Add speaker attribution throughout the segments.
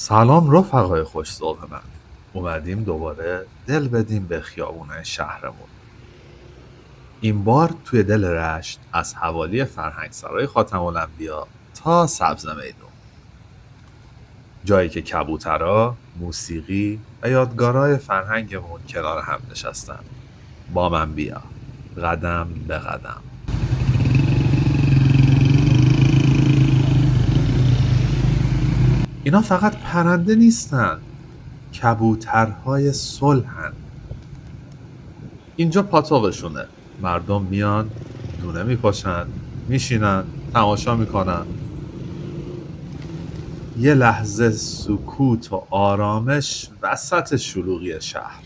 Speaker 1: سلام رفقای خوش ذوق من. اومدیم دوباره دل بدیم به خیابونه شهرمون. این بار توی دل رشت از حوالی فرهنگسرای خاتم الانبیا تا سبز میدون. جایی که کبوترها، موسیقی و یادگارهای فرهنگمون کنار هم نشستن. با من بیا، قدم به قدم. اینا فقط پرنده نیستن، کبوترهای صلحن. اینجا پاتوقشونه. مردم میان، دونه میپاشن، میشینن، تماشا میکنن. یه لحظه سکوت و آرامش وسط شلوغی شهر.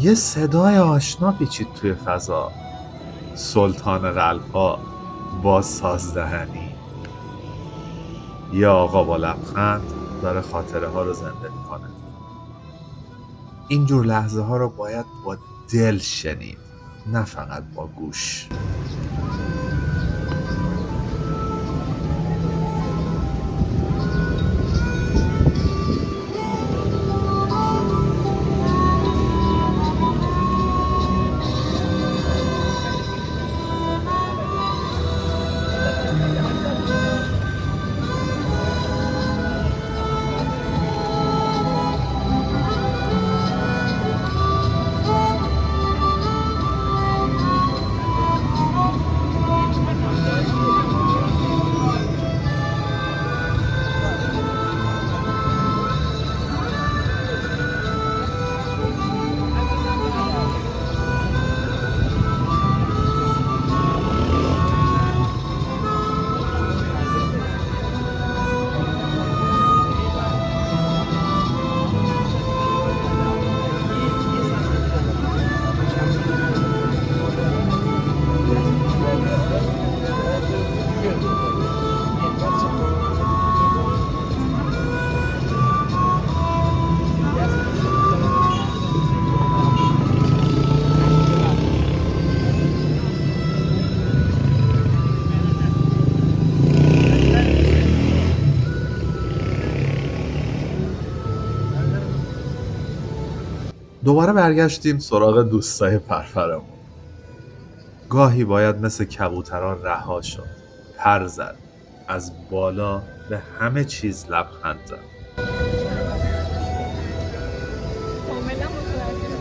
Speaker 1: یه صدای آشنا پیچید توی فضا. سلطان قلب‌ها با سازدهنی. یه آقا با لبخند داره خاطره ها رو زنده میکنه. اینجور لحظه ها رو باید با دل شنید، نه فقط با گوش. دوباره برگشتیم سراغ دوستای پرپرمون. گاهی باید مثل کبوتران رها شد، پر زد، از بالا به همه چیز لبخند زد.
Speaker 2: کاملا متوجه.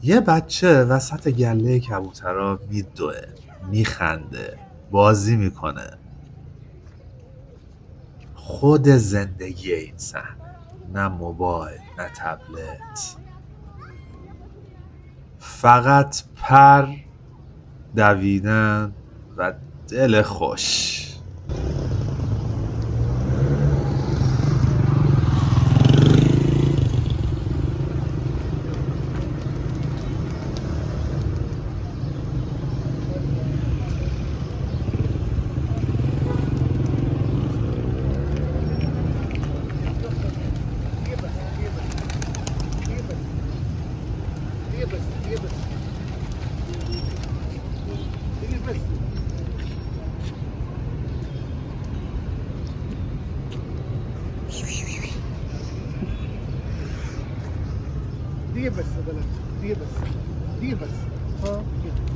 Speaker 1: یه بچه وسط گله کبوترها میدوه، میخنده، بازی میکنه. خود زندگی این صحنه، نه موبایل نه تبلت، فقط پر، دویدن و دل خوش.
Speaker 3: دقيقة بس يا بلد، دقيقة بس، دقيقة بس. ها كده.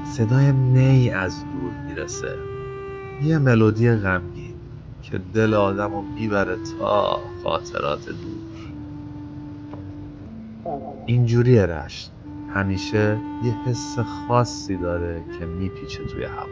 Speaker 1: صدای نی از دور میرسه، یه ملودی غمگین که دل آدمو میبره تا خاطرات دور. اینجوریه رشت، همیشه یه حس خاصی داره که میپیچه توی هوا.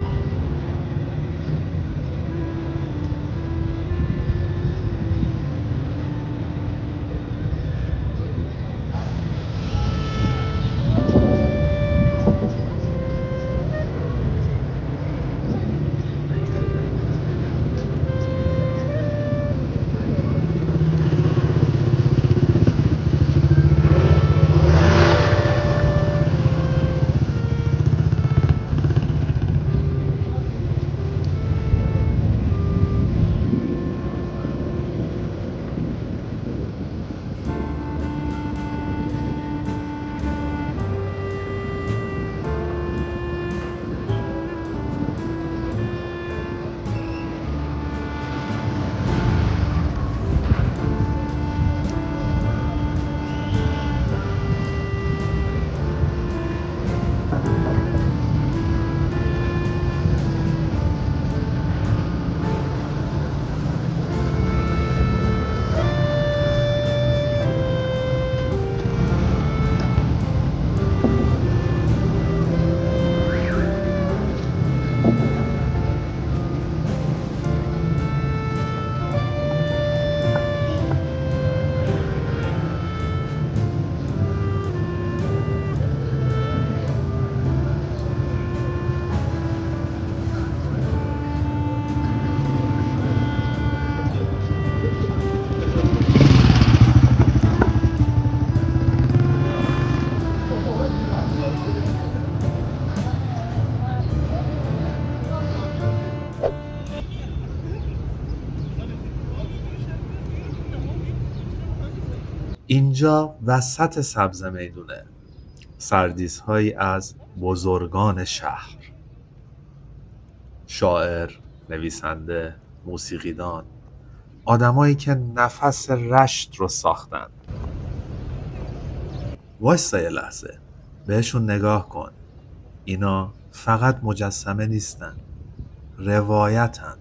Speaker 1: اینجا وسط سبز میدونه، سردیس‌هایی از بزرگان شهر، شاعر، نویسنده، موسیقیدان، آدمایی که نفس رشت رو ساختن. وایستا یه لحظه، بهشون نگاه کن. اینا فقط مجسمه نیستن، روایتن.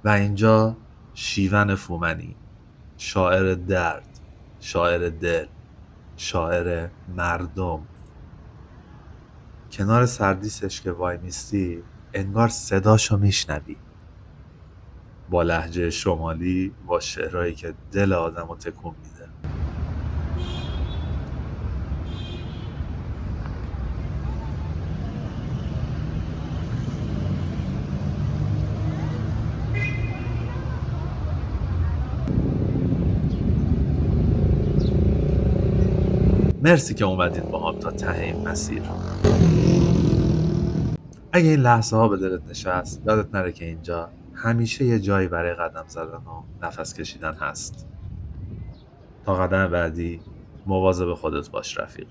Speaker 1: و اینجا شیون فومنی، شاعر درد، شاعر دل، شاعر مردم. کنار سردیسش که وای میستی انگار صداشو میشنوی، با لهجه شمالی، با شعرهایی که دل آدمو تکون میده. مرسی که اومدین با هم تا ته این مسیر. اگه این لحظه ها به دلت نشست، یادت نره که اینجا همیشه یه جایی برای قدم زدن و نفس کشیدن هست. تا قدم بعدی مواظب خودت باش رفیق.